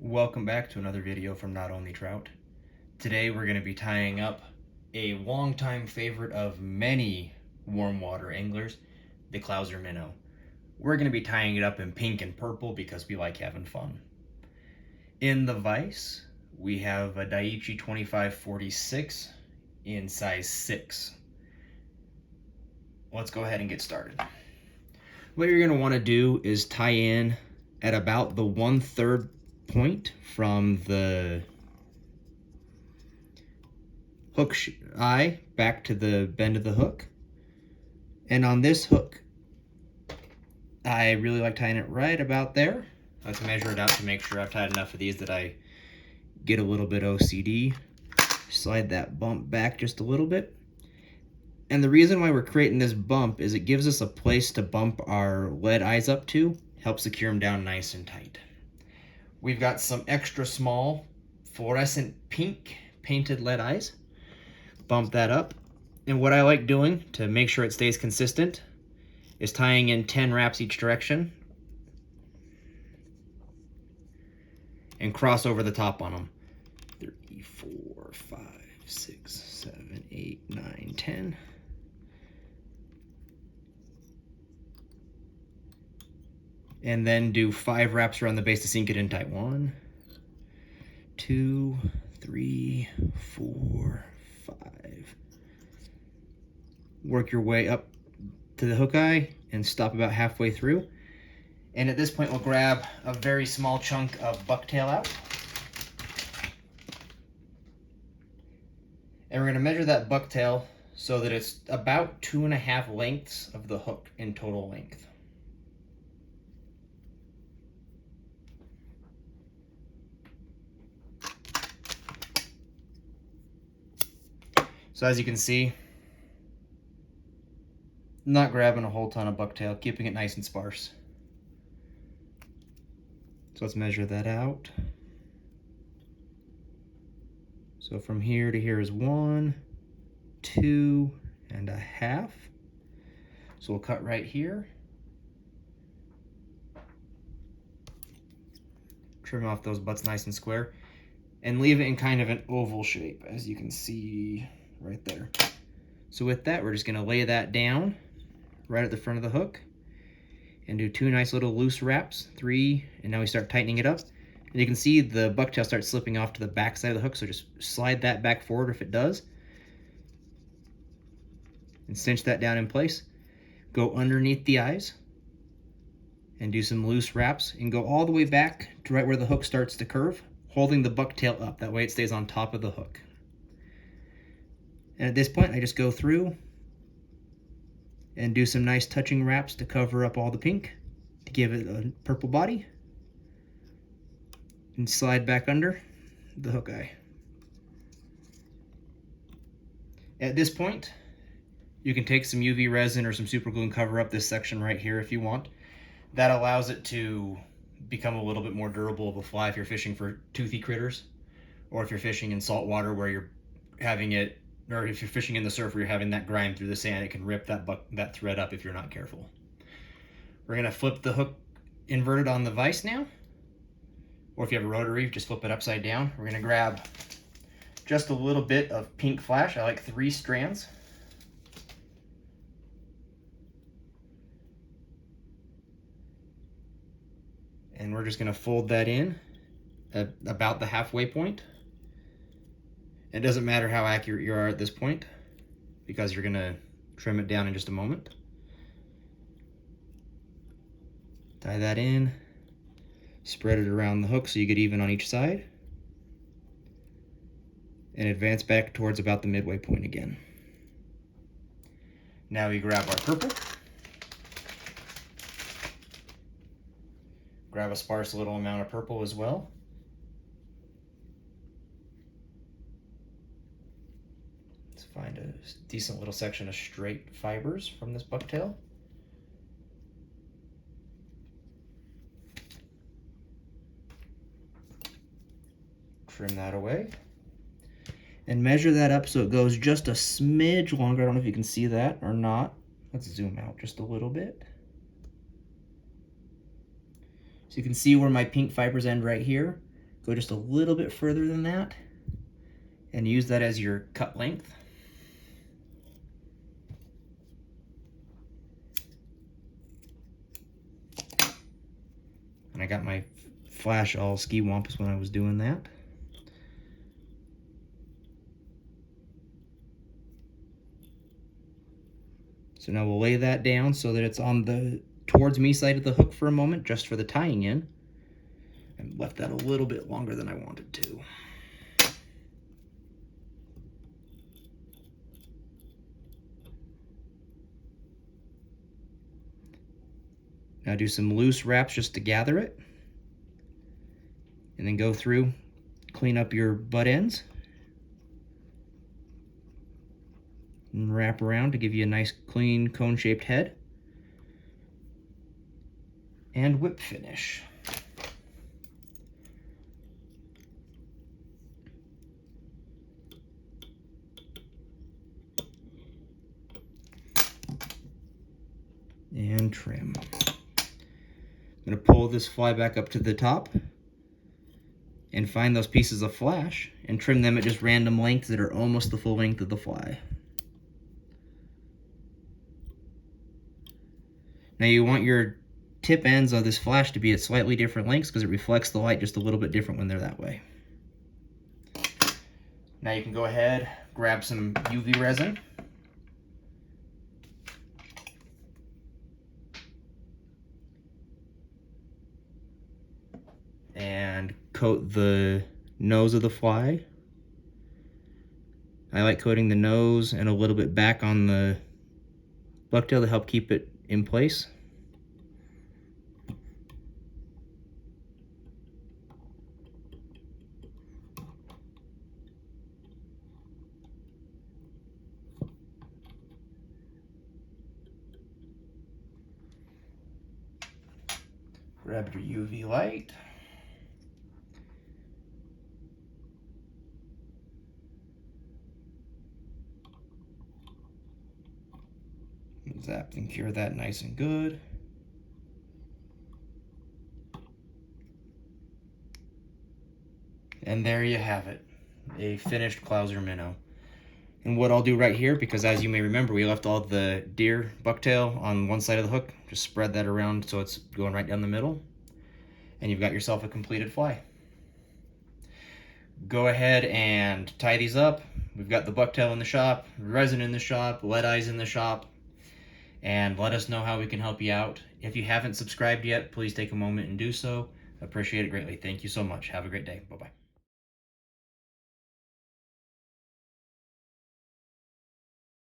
Welcome back to another video from Not Only Trout. Today we're going to be tying up a longtime favorite of many warm water anglers, the Clouser Minnow. We're going to be tying it up in pink and purple because we like having fun. In the vise, we have a Daiichi 2546 in size 6. Let's go ahead and get started. What you're going to want to do is tie in at about the 1/3 point from the hook eye back to the bend of the hook. And on this hook, I really like tying it right about there. Let's measure it out to make sure I've tied enough of these that I get a little bit OCD. Slide that bump back just a little bit. And the reason why we're creating this bump is it gives us a place to bump our lead eyes up to, help secure them down nice and tight. We've got some extra small fluorescent pink painted lead eyes. Bump that up. And what I like doing to make sure it stays consistent is tying in 10 wraps each direction and cross over the top on them. 3, 4, 5, 6, 7, 8, 9, 10. And then do 5 wraps around the base to sink it in tight. 1, 2, 3, 4, 5. Work your way up to the hook eye and stop about halfway through. And at this point, we'll grab a very small chunk of bucktail out. And we're going to measure that bucktail so that it's about 2.5 lengths of the hook in total length. So as you can see, not grabbing a whole ton of bucktail, keeping it nice and sparse. So let's measure that out. So from here to here is 1, 2.5. So we'll cut right here. Trim off those butts nice and square and leave it in kind of an oval shape, as you can see right there. So with that, we're just going to lay that down right at the front of the hook and do 2 nice little loose wraps, 3, and now we start tightening it up. And you can see the bucktail starts slipping off to the back side of the hook, so just slide that back forward if it does and cinch that down in place. Go underneath the eyes and do some loose wraps and go all the way back to right where the hook starts to curve, holding the bucktail up. That way it stays on top of the hook. And at this point, I just go through and do some nice touching wraps to cover up all the pink to give it a purple body. And slide back under the hook eye. At this point, you can take some UV resin or some super glue and cover up this section right here if you want. That allows it to become a little bit more durable of a fly if you're fishing for toothy critters, or if you're fishing in salt water where you're having it, or if you're fishing in the surf where you're having that grind through the sand, it can rip that thread up if you're not careful. We're gonna flip the hook inverted on the vise now, or if you have a rotary, just flip it upside down. We're gonna grab just a little bit of pink flash. I like 3 strands. And we're just gonna fold that in at about the halfway point. It doesn't matter how accurate you are at this point because you're gonna trim it down in just a moment. Tie that in, spread it around the hook so you get even on each side, and advance back towards about the midway point again. Now we grab our purple. Grab a sparse little amount of purple as well. Let's find a decent little section of straight fibers from this bucktail. Trim that away. And measure that up so it goes just a smidge longer. I don't know if you can see that or not. Let's zoom out just a little bit. So you can see where my pink fibers end right here. go just a little bit further than that and use that as your cut length. And I got my flash all ski-wampus when I was doing that. So now we'll lay that down so that it's on the towards me side of the hook for a moment, just for the tying in. And left that a little bit longer than I wanted to. Now do some loose wraps just to gather it. And then go through, clean up your butt ends. And wrap around to give you a nice clean cone-shaped head. And whip finish. And trim. I'm going to pull this fly back up to the top and find those pieces of flash and trim them at just random lengths that are almost the full length of the fly. Now you want your tip ends of this flash to be at slightly different lengths because it reflects the light just a little bit different when they're that way. Now you can go ahead, grab some UV resin. And coat the nose of the fly. I like coating the nose and a little bit back on the bucktail to help keep it in place. Grab your UV light. Zap and cure that nice and good. And there you have it, a finished Clouser Minnow. And what I'll do right here, because as you may remember, we left all the deer bucktail on one side of the hook, just spread that around so it's going right down the middle, and you've got yourself a completed fly. Go ahead and tie these up. We've got the bucktail in the shop, resin in the shop, lead eyes in the shop, and let us know how we can help you out. If you haven't subscribed yet, please take a moment and do so. I appreciate it greatly. Thank you so much. Have a great day. Bye-bye.